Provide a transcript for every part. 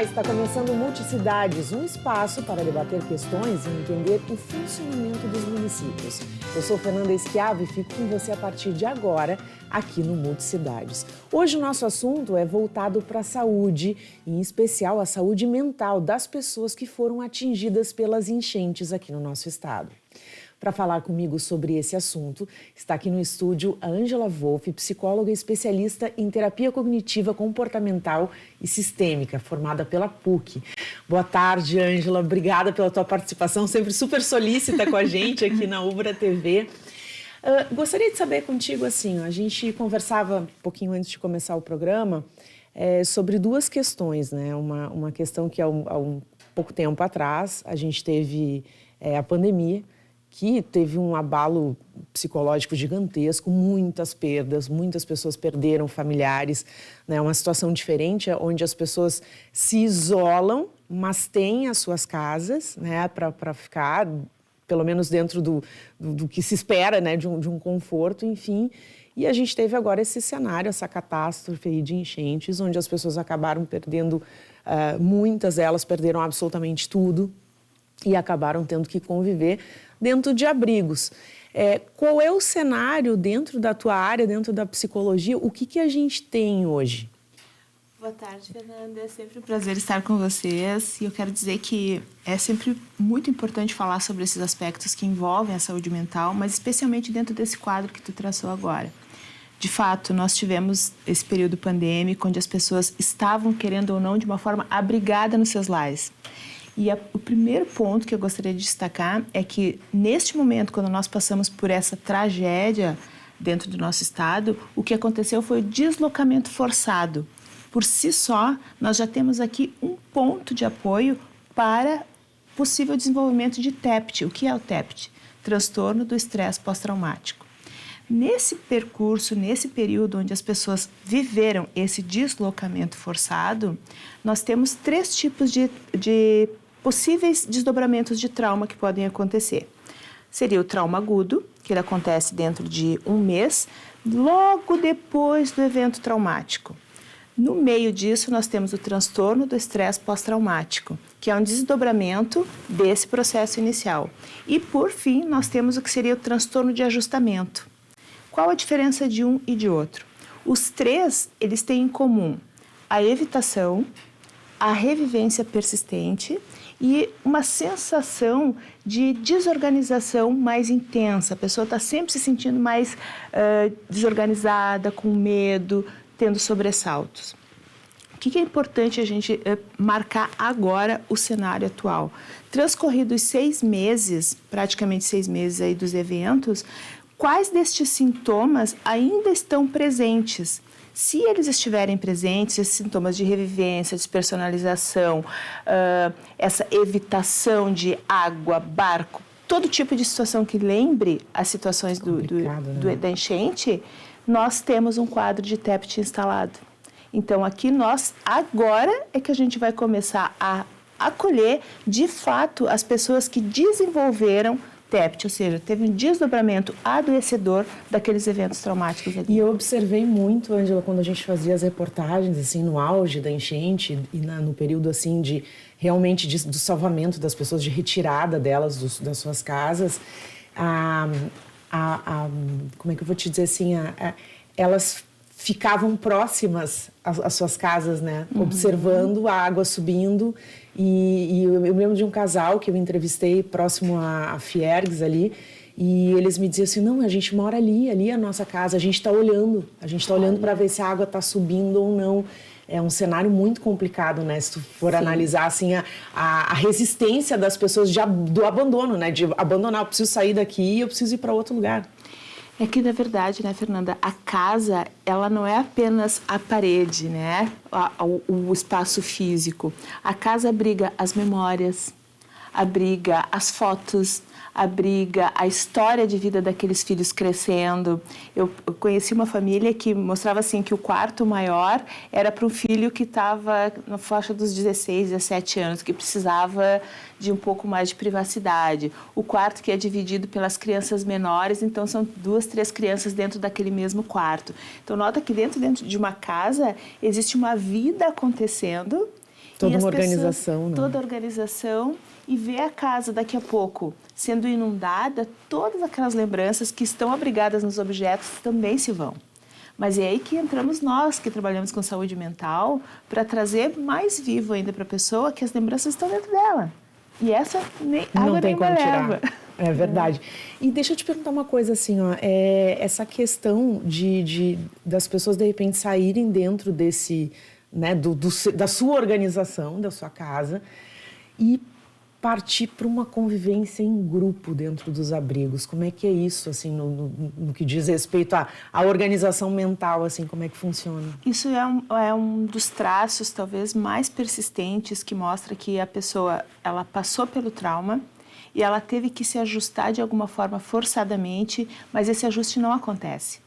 Olá, está começando Multicidades, um espaço para debater questões e entender o funcionamento dos municípios. Eu sou Fernanda Esquiava e fico com você a partir de agora, aqui no Multicidades. Hoje o nosso assunto é voltado para a saúde, em especial a saúde mental das pessoas que foram atingidas pelas enchentes aqui no nosso estado. Para falar comigo sobre esse assunto, está aqui no estúdio a Ângela Wolff, psicóloga especialista em terapia cognitiva comportamental e sistêmica, formada pela PUC. Boa tarde, Ângela. Obrigada pela tua participação, sempre super solícita com a gente aqui na Ubra TV. Gostaria de saber contigo, assim, a gente conversava um pouquinho antes de começar o programa sobre duas questões, né? Uma questão que há um pouco tempo atrás a gente teve a pandemia, que teve um abalo psicológico gigantesco, muitas perdas, muitas pessoas perderam familiares, né? Uma situação diferente, onde as pessoas se isolam, mas têm as suas casas, né, para ficar, pelo menos dentro do que se espera, né, de um conforto, enfim. E a gente teve agora esse cenário, essa catástrofe aí de enchentes, onde as pessoas acabaram perdendo, muitas delas perderam absolutamente tudo e acabaram tendo que conviver dentro de abrigos. Qual é o cenário dentro da tua área, dentro da psicologia? O que a gente tem hoje? Boa tarde, Fernanda. É sempre um prazer estar com vocês. E eu quero dizer que é sempre muito importante falar sobre esses aspectos que envolvem a saúde mental, mas especialmente dentro desse quadro que tu traçou agora. De fato, nós tivemos esse período pandêmico, onde as pessoas estavam, querendo ou não, de uma forma abrigada nos seus lares. E o primeiro ponto que eu gostaria de destacar é que, neste momento, quando nós passamos por essa tragédia dentro do nosso estado, o que aconteceu foi o deslocamento forçado. Por si só, nós já temos aqui um ponto de apoio para possível desenvolvimento de TEPT. O que é o TEPT? Transtorno do estresse pós-traumático. Nesse percurso, nesse período onde as pessoas viveram esse deslocamento forçado, nós temos 3 tipos de possíveis desdobramentos de trauma que podem acontecer. Seria o trauma agudo, que ele acontece dentro de um mês, logo depois do evento traumático. No meio disso, nós temos o transtorno do estresse pós-traumático, que é um desdobramento desse processo inicial. E, por fim, nós temos o que seria o transtorno de ajustamento. Qual a diferença de um e de outro? Os 3, eles têm em comum a evitação, a revivência persistente e uma sensação de desorganização mais intensa. A pessoa está sempre se sentindo mais desorganizada, com medo, tendo sobressaltos. O que é importante a gente marcar agora o cenário atual? Transcorridos 6 meses, praticamente 6 meses aí dos eventos, quais destes sintomas ainda estão presentes? Se eles estiverem presentes, esses sintomas de revivência, despersonalização, essa evitação de água, barco, todo tipo de situação que lembre as situações da enchente, nós temos um quadro de TEPT instalado. Então, aqui agora é que a gente vai começar a acolher, de fato, as pessoas que desenvolveram TEPT, ou seja, teve um desdobramento adoecedor daqueles eventos traumáticos ali. E eu observei muito, Ângela, quando a gente fazia as reportagens, assim, no auge da enchente e no período, assim, de realmente do salvamento das pessoas, de retirada delas das suas casas, como é que eu vou te dizer assim, elas ficavam próximas às suas casas, né? Uhum. Observando a água subindo. E eu lembro de um casal que eu entrevistei próximo à Fiergs ali, e eles me diziam assim, não, a gente mora ali é a nossa casa, a gente está olhando para ver se a água está subindo ou não. É um cenário muito complicado, né? Se tu for analisar assim, a resistência das pessoas do abandono, né? De abandonar, eu preciso sair daqui e eu preciso ir para outro lugar. É que, na verdade, né, Fernanda, a casa, ela não é apenas a parede, né, o espaço físico. A casa abriga as memórias, abriga as fotos, abriga a história de vida daqueles filhos crescendo. Eu conheci uma família que mostrava assim que o quarto maior era para um filho que estava na faixa dos 16, 17 anos, que precisava de um pouco mais de privacidade. O quarto que é dividido pelas crianças menores, então são 2, 3 crianças dentro daquele mesmo quarto. Então nota que dentro de uma casa existe uma vida acontecendo Toda uma organização, né? Toda a organização, e ver a casa daqui a pouco sendo inundada, todas aquelas lembranças que estão abrigadas nos objetos também se vão. Mas é aí que entramos nós, que trabalhamos com saúde mental, para trazer mais vivo ainda para a pessoa que as lembranças estão dentro dela. E essa nem água nem leva. É verdade. E deixa eu te perguntar uma coisa assim, ó, essa questão das pessoas de repente saírem dentro desse, né, da sua organização, da sua casa, e partir para uma convivência em grupo dentro dos abrigos. Como é que é isso, assim, no que diz respeito à organização mental, assim, como é que funciona? Isso é um dos traços, talvez, mais persistentes que mostra que a pessoa, ela passou pelo trauma e ela teve que se ajustar de alguma forma forçadamente, mas esse ajuste não acontece.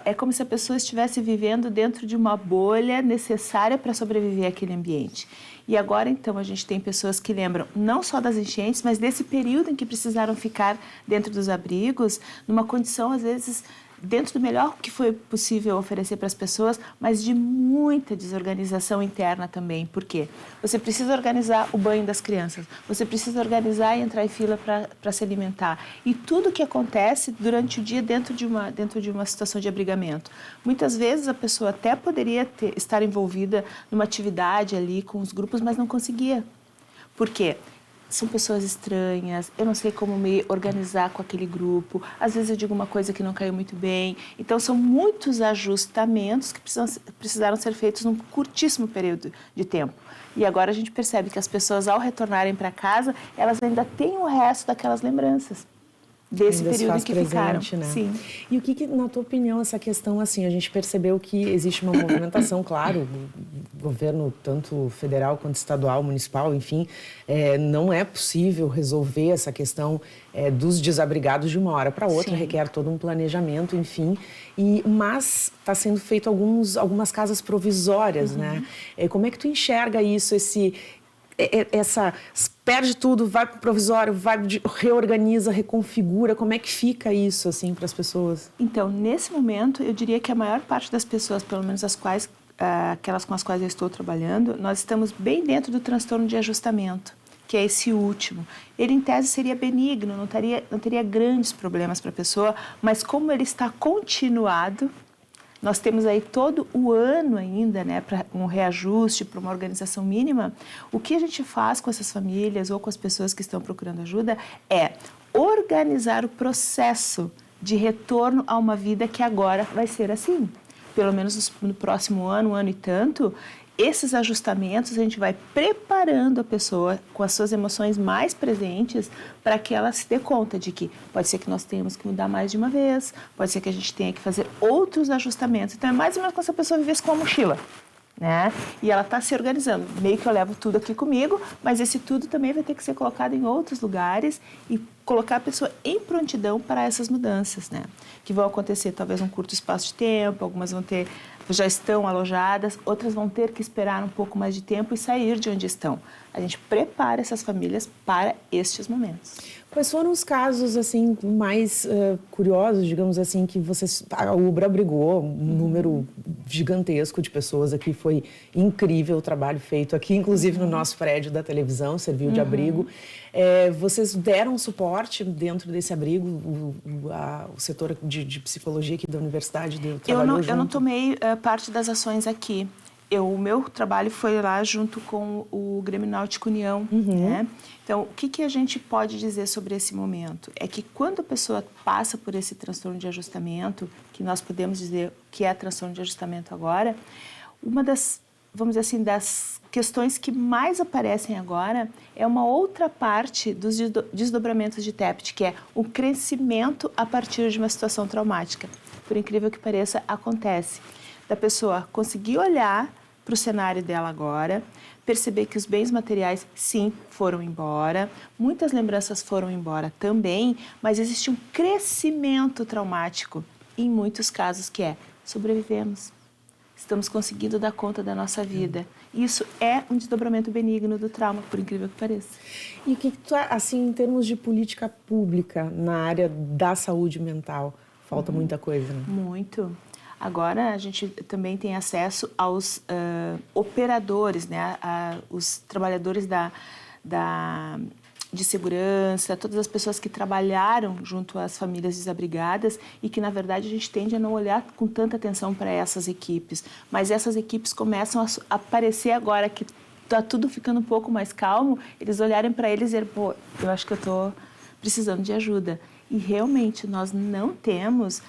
É como se a pessoa estivesse vivendo dentro de uma bolha necessária para sobreviver àquele ambiente. E agora, então, a gente tem pessoas que lembram não só das enchentes, mas desse período em que precisaram ficar dentro dos abrigos, numa condição, às vezes, dentro do melhor que foi possível oferecer para as pessoas, mas de muita desorganização interna também. Por quê? Você precisa organizar o banho das crianças, você precisa organizar e entrar em fila para se alimentar. E tudo que acontece durante o dia dentro de uma situação de abrigamento. Muitas vezes a pessoa até poderia estar envolvida numa atividade ali com os grupos, mas não conseguia. Por quê? São pessoas estranhas, eu não sei como me organizar com aquele grupo, às vezes eu digo uma coisa que não caiu muito bem. Então, são muitos ajustamentos que precisaram ser feitos num curtíssimo período de tempo. E agora a gente percebe que as pessoas, ao retornarem para casa, elas ainda têm o resto daquelas lembranças desse período em que ficaram. Né? Sim. E o que, na tua opinião, essa questão, assim, a gente percebeu que existe uma movimentação, claro, o governo, tanto federal quanto estadual, municipal, enfim, não é possível resolver essa questão dos desabrigados de uma hora para outra, sim, requer todo um planejamento, enfim, mas está sendo feito algumas casas provisórias, né? Como é que tu enxerga isso, perde tudo, vai para o provisório, reorganiza, reconfigura, como é que fica isso, assim, para as pessoas? Então, nesse momento, eu diria que a maior parte das pessoas, pelo menos aquelas com as quais eu estou trabalhando, nós estamos bem dentro do transtorno de ajustamento, que é esse último. Ele, em tese, seria benigno, não teria grandes problemas para a pessoa, mas como ele está continuado, nós temos aí todo o ano ainda, né, para um reajuste, para uma organização mínima. O que a gente faz com essas famílias ou com as pessoas que estão procurando ajuda é organizar o processo de retorno a uma vida que agora vai ser assim. Pelo menos no próximo ano, um ano e tanto, esses ajustamentos a gente vai preparando a pessoa com as suas emoções mais presentes para que ela se dê conta de que pode ser que nós tenhamos que mudar mais de uma vez, pode ser que a gente tenha que fazer outros ajustamentos. Então é mais ou menos como se a pessoa vivesse com uma mochila, né? E ela está se organizando. Meio que eu levo tudo aqui comigo, mas esse tudo também vai ter que ser colocado em outros lugares e colocar a pessoa em prontidão para essas mudanças, né? Que vão acontecer talvez num curto espaço de tempo, algumas já estão alojadas, outras vão ter que esperar um pouco mais de tempo e sair de onde estão. A gente prepara essas famílias para estes momentos. Quais foram os casos assim mais curiosos, digamos assim, que a Ubra abrigou um número gigantesco de pessoas aqui, foi incrível o trabalho feito aqui, inclusive no nosso prédio da televisão, serviu de abrigo. Vocês deram suporte dentro desse abrigo, o setor de psicologia aqui da universidade trabalhou junto? Eu não tomei parte das ações aqui. O meu trabalho foi lá junto com o Grêmio Náutico União, né? Então, o que a gente pode dizer sobre esse momento? É que quando a pessoa passa por esse transtorno de ajustamento, que nós podemos dizer que é transtorno de ajustamento agora, uma das, vamos dizer assim, das questões que mais aparecem agora é uma outra parte dos desdobramentos de TEPT, que é o crescimento a partir de uma situação traumática. Por incrível que pareça, acontece. Da pessoa conseguir olhar para o cenário dela agora, perceber que os bens materiais, sim, foram embora, muitas lembranças foram embora também, mas existe um crescimento traumático, em muitos casos, que é sobrevivemos, estamos conseguindo dar conta da nossa vida. Isso é um desdobramento benigno do trauma, por incrível que pareça. E o que tu, assim, em termos de política pública na área da saúde mental, falta muita coisa, né? Muito. Agora, a gente também tem acesso aos operadores, né? Os trabalhadores de segurança, todas as pessoas que trabalharam junto às famílias desabrigadas e que, na verdade, a gente tende a não olhar com tanta atenção para essas equipes. Mas essas equipes começam a aparecer agora que está tudo ficando um pouco mais calmo, eles olharem para eles e dizer, pô, eu acho que eu estou precisando de ajuda. E, realmente, nós não temos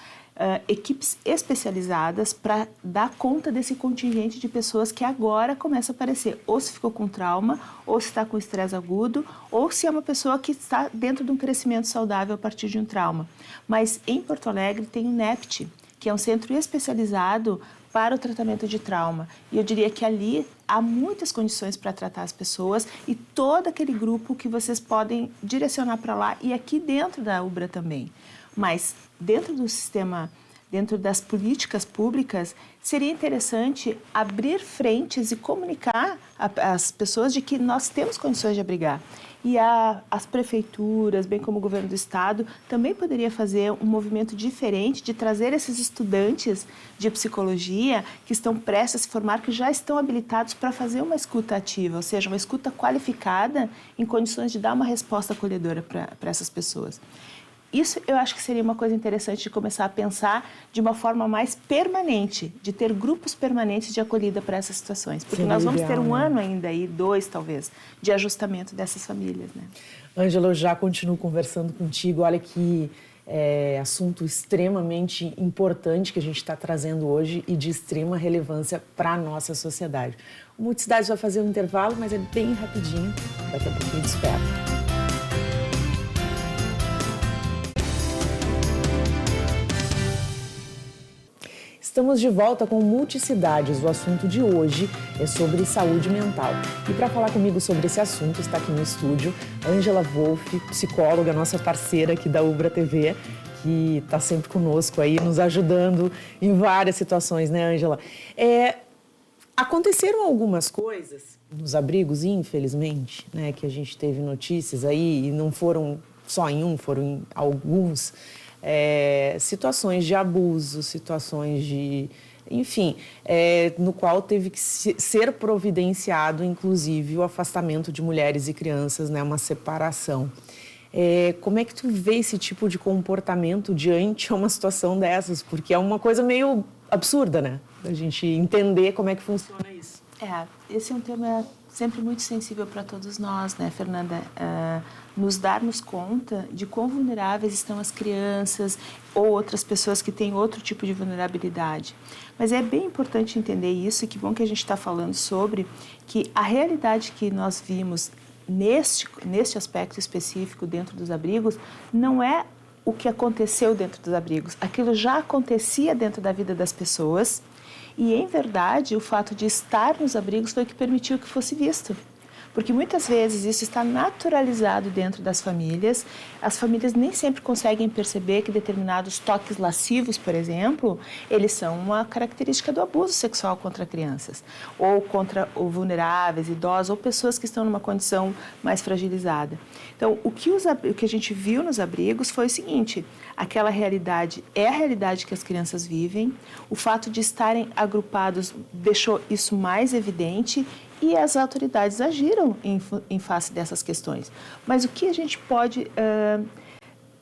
equipes especializadas para dar conta desse contingente de pessoas que agora começa a aparecer, ou se ficou com trauma, ou se está com estresse agudo, ou se é uma pessoa que está dentro de um crescimento saudável a partir de um trauma. Mas em Porto Alegre tem o NEPT, que é um centro especializado para o tratamento de trauma. E eu diria que ali há muitas condições para tratar as pessoas e todo aquele grupo que vocês podem direcionar para lá e aqui dentro da UBRA também. Mas dentro do sistema, dentro das políticas públicas, seria interessante abrir frentes e comunicar às pessoas de que nós temos condições de abrigar. E as prefeituras, bem como o governo do estado, também poderia fazer um movimento diferente de trazer esses estudantes de psicologia que estão prestes a se formar, que já estão habilitados para fazer uma escuta ativa, ou seja, uma escuta qualificada em condições de dar uma resposta acolhedora para essas pessoas. Isso eu acho que seria uma coisa interessante de começar a pensar de uma forma mais permanente, de ter grupos permanentes de acolhida para essas situações. Porque nós vamos ter um ano ainda aí, 2 talvez, de ajustamento dessas famílias, né? Ângela, eu já continuo conversando contigo. Olha que assunto extremamente importante que a gente está trazendo hoje e de extrema relevância para a nossa sociedade. O Multicidades vai fazer um intervalo, mas é bem rapidinho. Daqui a pouquinho te espero. Estamos de volta com Multicidades. O assunto de hoje é sobre saúde mental. E para falar comigo sobre esse assunto, está aqui no estúdio Ângela Wolff, psicóloga, nossa parceira aqui da UBRA TV, que está sempre conosco aí, nos ajudando em várias situações, né, Ângela? Aconteceram algumas coisas nos abrigos, infelizmente, né, que a gente teve notícias aí, e não foram só em um, foram em alguns. Situações de abuso, situações de... Enfim, no qual teve que ser providenciado, inclusive, o afastamento de mulheres e crianças, né, uma separação. Como é que tu vê esse tipo de comportamento diante a uma situação dessas? Porque é uma coisa meio absurda, né? A gente entender como é que funciona isso. Esse é um tema sempre muito sensível para todos nós, né, Fernanda? Nos darmos conta de quão vulneráveis estão as crianças ou outras pessoas que têm outro tipo de vulnerabilidade. Mas é bem importante entender isso, e que bom que a gente está falando sobre, que a realidade que nós vimos neste aspecto específico dentro dos abrigos não é o que aconteceu dentro dos abrigos. Aquilo já acontecia dentro da vida das pessoas e, em verdade, o fato de estar nos abrigos foi o que permitiu que fosse visto. Porque muitas vezes isso está naturalizado dentro das famílias. As famílias nem sempre conseguem perceber que determinados toques lascivos, por exemplo, eles são uma característica do abuso sexual contra crianças, ou contra vulneráveis, idosos, ou pessoas que estão numa condição mais fragilizada. Então, o que a gente viu nos abrigos foi o seguinte: aquela realidade é a realidade que as crianças vivem, o fato de estarem agrupados deixou isso mais evidente, e as autoridades agiram em face dessas questões. Mas o que a gente pode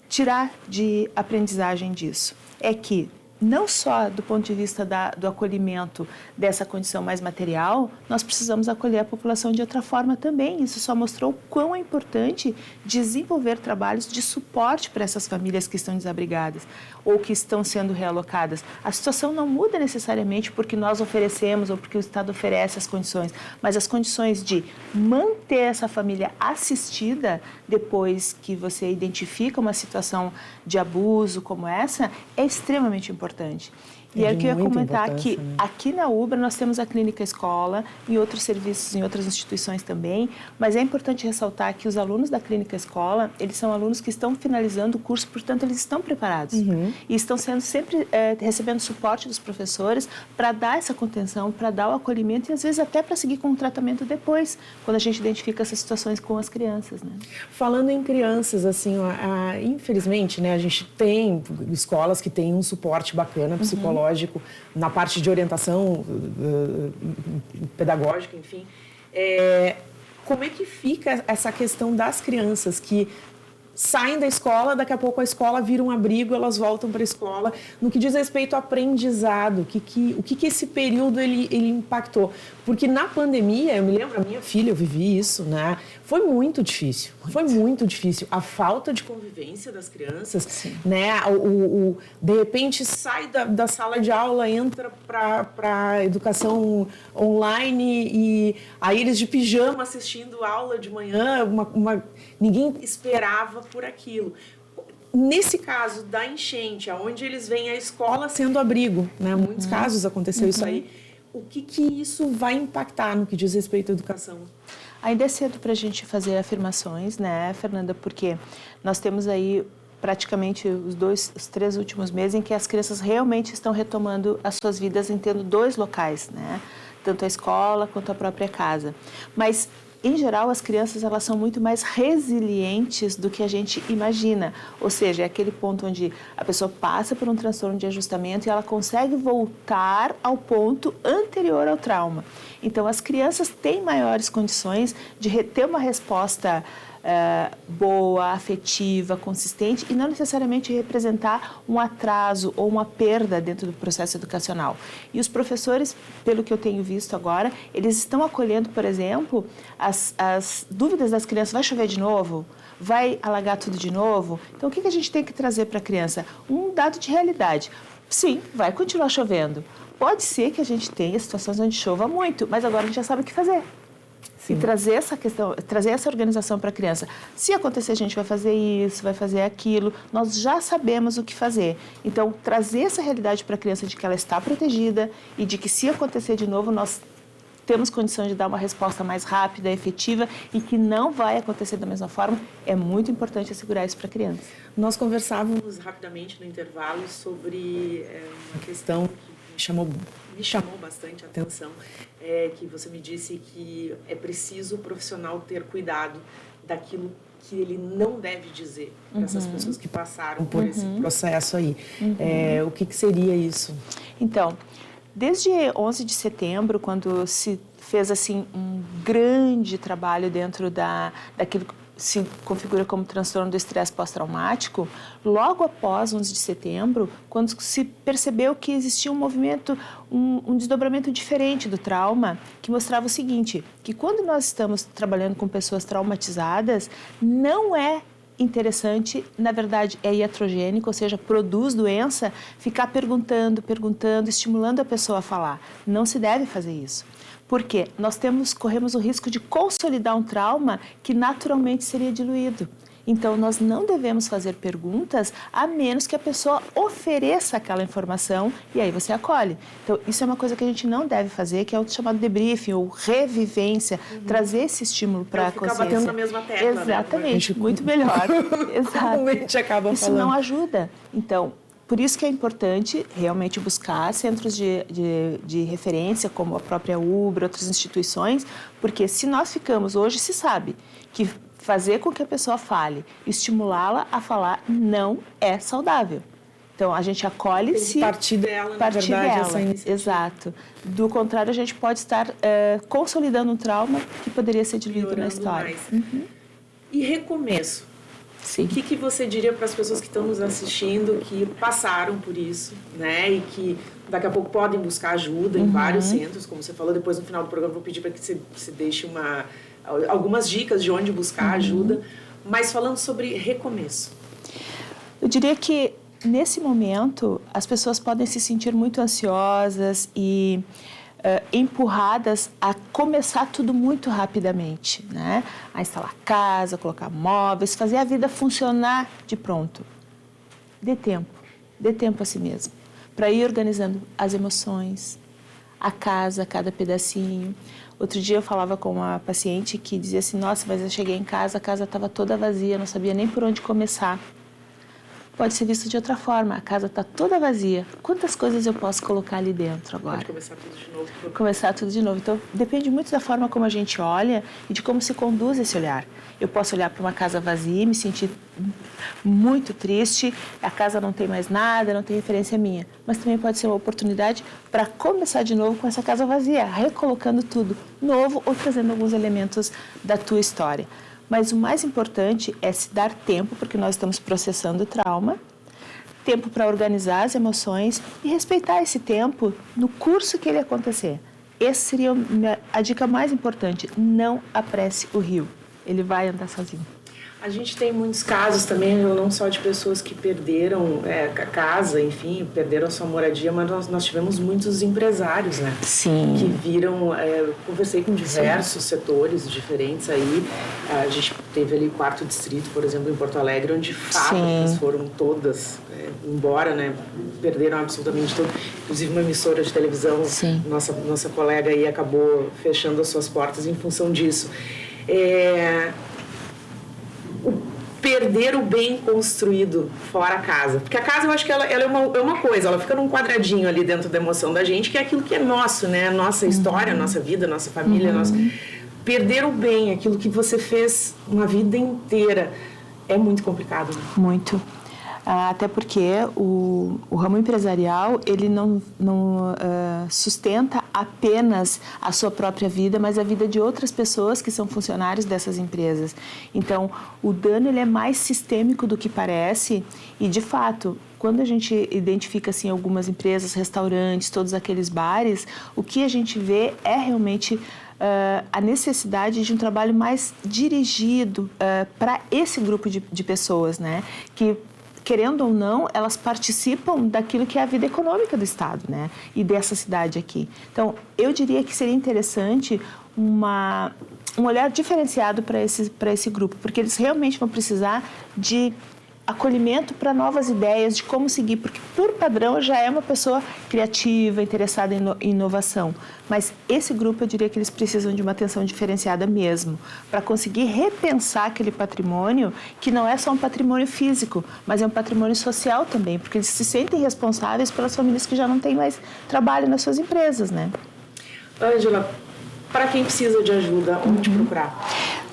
tirar de aprendizagem disso? É que, não só do ponto de vista do acolhimento dessa condição mais material, nós precisamos acolher a população de outra forma também. Isso só mostrou o quão é importante desenvolver trabalhos de suporte para essas famílias que estão desabrigadas ou que estão sendo realocadas. A situação não muda necessariamente porque nós oferecemos ou porque o Estado oferece as condições, mas as condições de manter essa família assistida depois que você identifica uma situação de abuso como essa é extremamente importante. E é o que eu ia comentar que aqui na UBRA nós temos a clínica escola, em outros serviços, em outras instituições também, mas é importante ressaltar que os alunos da clínica escola, eles são alunos que estão finalizando o curso, portanto eles estão preparados e estão sendo sempre recebendo suporte dos professores para dar essa contenção, para dar o acolhimento e às vezes até para seguir com o tratamento depois, quando a gente identifica essas situações com as crianças, né? Falando em crianças, assim, infelizmente, né, a gente tem escolas que têm um suporte bacana psicológico psicológico, na parte de orientação pedagógica, enfim. Como é que fica essa questão das crianças que saem da escola, daqui a pouco a escola vira um abrigo, elas voltam para a escola. No que diz respeito ao aprendizado, o que esse período ele impactou? Porque na pandemia, eu me lembro, a minha filha, eu vivi isso, né? Foi muito difícil, foi muito difícil. A falta de convivência das crianças, sim, né? De repente sai da sala de aula, entra para a educação online e aí eles de pijama assistindo aula de manhã, ninguém esperava por aquilo. Nesse caso da enchente, onde eles veem a escola sendo abrigo, né? Em muitos casos aconteceu isso aí. O que isso vai impactar no que diz respeito à educação? Ainda é cedo para a gente fazer afirmações, né, Fernanda? Porque nós temos aí praticamente os 3 últimos meses em que as crianças realmente estão retomando as suas vidas em tendo 2 locais, né? Tanto a escola quanto a própria casa. Mas em geral, as crianças elas são muito mais resilientes do que a gente imagina. Ou seja, é aquele ponto onde a pessoa passa por um transtorno de ajustamento e ela consegue voltar ao ponto anterior ao trauma. Então, as crianças têm maiores condições de ter uma resposta boa, afetiva, consistente e não necessariamente representar um atraso ou uma perda dentro do processo educacional. E os professores, pelo que eu tenho visto agora, eles estão acolhendo, por exemplo, as dúvidas das crianças. Vai chover de novo? Vai alagar tudo de novo? Então, o que a gente tem que trazer para a criança? Um dado de realidade. Sim, vai continuar chovendo. Pode ser que a gente tenha situações onde chova muito, mas agora a gente já sabe o que fazer. Sim. E trazer essa questão, trazer essa organização para a criança. Se acontecer, a gente vai fazer isso, vai fazer aquilo. Nós já sabemos o que fazer. Então, trazer essa realidade para a criança de que ela está protegida e de que se acontecer de novo, nós temos condição de dar uma resposta mais rápida, efetiva e que não vai acontecer da mesma forma, é muito importante assegurar isso para a criança. Nós conversávamos rapidamente no intervalo sobre uma questão que me chamou bastante a atenção, que você me disse que é preciso o profissional ter cuidado daquilo que ele não deve dizer para essas pessoas que passaram por esse processo aí. O que seria isso? Então, desde 11 de setembro, quando se fez assim um grande trabalho dentro daquilo que se configura como transtorno do estresse pós-traumático, logo após 11 de setembro, quando se percebeu que existia um movimento, um desdobramento diferente do trauma, que mostrava o seguinte, que quando nós estamos trabalhando com pessoas traumatizadas, não é interessante, na verdade é iatrogênico, ou seja, produz doença, ficar perguntando, estimulando a pessoa a falar. Não se deve fazer isso. Porque nós corremos o risco de consolidar um trauma que naturalmente seria diluído. Então, nós não devemos fazer perguntas a menos que a pessoa ofereça aquela informação e aí você acolhe. Então, isso é uma coisa que a gente não deve fazer, que é o chamado debriefing ou revivência, trazer esse estímulo para a consciência. Ficar batendo na mesma tecla. Exatamente, né? Muito melhor. Exato. Acaba isso falando. Não ajuda. Então, por isso que é importante realmente buscar centros de referência, como a própria UBRA, outras instituições, porque se nós ficamos, hoje se sabe que fazer com que a pessoa fale, estimulá-la a falar não é saudável. Então, a gente acolhe se partir dela, na verdade, essa iniciativa. Exato. Do contrário, a gente pode estar consolidando um trauma que poderia ser diluído na história. E recomeço? Sim. O que você diria para as pessoas que estão nos assistindo, que passaram por isso, né? E que daqui a pouco podem buscar ajuda em vários centros, como você falou. Depois, no final do programa, vou pedir para que você deixe algumas dicas de onde buscar ajuda. Mas falando sobre recomeço. Eu diria que, nesse momento, as pessoas podem se sentir muito ansiosas e empurradas a começar tudo muito rapidamente, né? A instalar casa, colocar móveis, fazer a vida funcionar de pronto. Dê tempo a si mesmo, para ir organizando as emoções, a casa, cada pedacinho. Outro dia eu falava com uma paciente que dizia assim, nossa, mas eu cheguei em casa, a casa estava toda vazia, não sabia nem por onde começar. pode ser visto de outra forma. A casa está toda vazia. Quantas coisas eu posso colocar ali dentro agora? Pode começar tudo de novo. Começar tudo de novo. Então, depende muito da forma como a gente olha e de como se conduz esse olhar. Eu posso olhar para uma casa vazia e me sentir muito triste, a casa não tem mais nada, não tem referência minha. Mas também pode ser uma oportunidade para começar de novo com essa casa vazia, recolocando tudo novo ou trazendo alguns elementos da tua história. Mas o mais importante é se dar tempo, porque nós estamos processando o trauma, tempo para organizar as emoções e respeitar esse tempo no curso que ele acontecer. Essa seria a dica mais importante, não apresse o rio, ele vai andar sozinho. A gente tem muitos casos também, não só de pessoas que perderam a casa, enfim, perderam sua moradia, mas nós tivemos muitos empresários, né? Sim. Que viram, conversei com diversos setores diferentes aí, a gente teve ali o 4º Distrito, por exemplo, em Porto Alegre, onde fábricas foram todas embora, né? Perderam absolutamente tudo, inclusive uma emissora de televisão, nossa colega aí acabou fechando as suas portas em função disso. Perder o bem construído fora a casa. Porque a casa, eu acho que ela é uma coisa, ela fica num quadradinho ali dentro da emoção da gente, que é aquilo que é nosso, né? Nossa história, nossa vida, nossa família, Perder o bem, aquilo que você fez uma vida inteira, é muito complicado. Né? Muito. Até porque o ramo empresarial, ele não sustenta apenas a sua própria vida, mas a vida de outras pessoas que são funcionários dessas empresas. Então, o dano ele é mais sistêmico do que parece e, de fato, quando a gente identifica assim, algumas empresas, restaurantes, todos aqueles bares, o que a gente vê é realmente a necessidade de um trabalho mais dirigido para esse grupo de pessoas, né? Que, querendo ou não, elas participam daquilo que é a vida econômica do Estado, né? E dessa cidade aqui. Então, eu diria que seria interessante um olhar diferenciado para esse grupo, porque eles realmente vão precisar de acolhimento para novas ideias de como seguir, porque por padrão já é uma pessoa criativa, interessada em inovação, mas esse grupo eu diria que eles precisam de uma atenção diferenciada mesmo, para conseguir repensar aquele patrimônio que não é só um patrimônio físico, mas é um patrimônio social também, porque eles se sentem responsáveis pelas famílias que já não têm mais trabalho nas suas empresas, né? Ângela, para quem precisa de ajuda, onde procurar?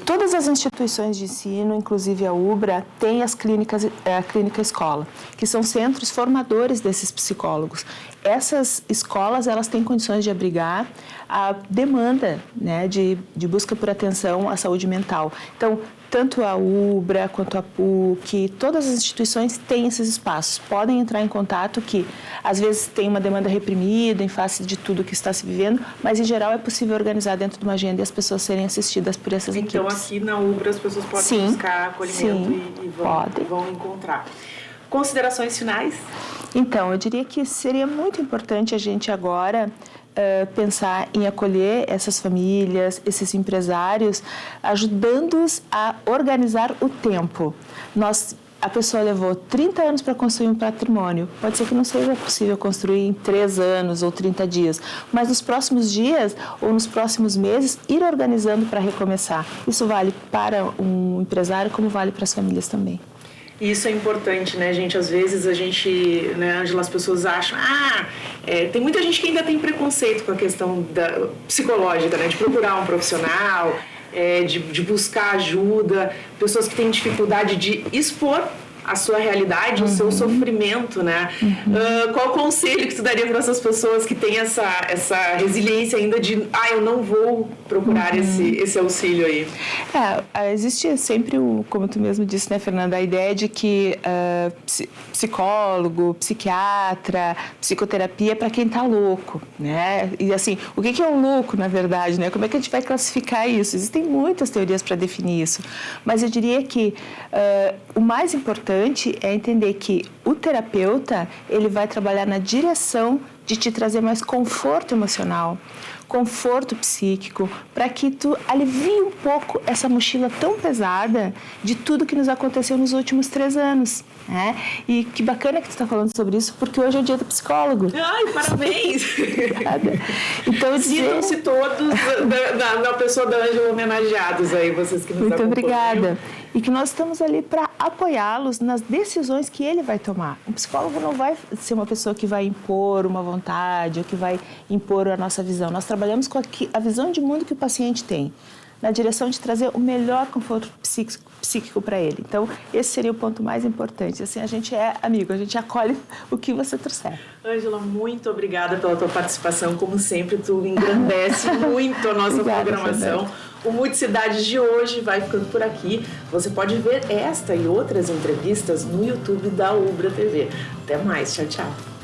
Todas as instituições de ensino, inclusive a UBRA, têm a Clínica Escola, que são centros formadores desses psicólogos. Essas escolas, elas têm condições de abrigar a demanda, né, de busca por atenção à saúde mental. Então, tanto a UBRA quanto a PUC, todas as instituições têm esses espaços. Podem entrar em contato que, às vezes, tem uma demanda reprimida em face de tudo que está se vivendo, mas, em geral, é possível organizar dentro de uma agenda e as pessoas serem assistidas por essas equipes. Então, aqui na UBRA, as pessoas podem buscar acolhimento e vão encontrar. Considerações finais? Então, eu diria que seria muito importante a gente agora pensar em acolher essas famílias, esses empresários, ajudando-os a organizar o tempo. A pessoa levou 30 anos para construir um patrimônio. Pode ser que não seja possível construir em 3 anos ou 30 dias, mas nos próximos dias ou nos próximos meses, ir organizando para recomeçar. Isso vale para um empresário como vale para as famílias também. Isso é importante, né, gente? Às vezes né, Ângela, as pessoas acham... tem muita gente que ainda tem preconceito com a questão psicológica, né? De procurar um profissional, de buscar ajuda, pessoas que têm dificuldade de expor a sua realidade, o seu sofrimento, né? Qual o conselho que tu daria para essas pessoas que têm essa resiliência ainda de, eu não vou procurar esse auxílio aí? Existe sempre, como tu mesmo disse, né, Fernanda, a ideia de que psicólogo, psiquiatra, psicoterapia é para quem está louco, né? E assim, o que é um louco, na verdade, né? Como é que a gente vai classificar isso? Existem muitas teorias para definir isso, mas eu diria que o mais importante é entender que o terapeuta, ele vai trabalhar na direção de te trazer mais conforto emocional, conforto psíquico, para que tu alivie um pouco essa mochila tão pesada de tudo que nos aconteceu nos últimos 3 anos. Né? E que bacana que tu está falando sobre isso, porque hoje é o dia do psicólogo. Ai, parabéns! Então, sintam-se todos da pessoa da Ângela homenageados aí, vocês que nos acompanham. Muito obrigada. e que nós estamos ali para apoiá-los nas decisões que ele vai tomar. Um psicólogo não vai ser uma pessoa que vai impor uma vontade ou que vai impor a nossa visão. Nós trabalhamos com a visão de mundo que o paciente tem, na direção de trazer o melhor conforto psíquico para ele. Então, esse seria o ponto mais importante. Assim, a gente é amigo, a gente acolhe o que você trouxer. Ângela, muito obrigada pela tua participação. Como sempre, tu engrandece muito a nossa programação. Fernanda. O Multicidades de hoje vai ficando por aqui. Você pode ver esta e outras entrevistas no YouTube da Ubra TV. Até mais. Tchau, tchau.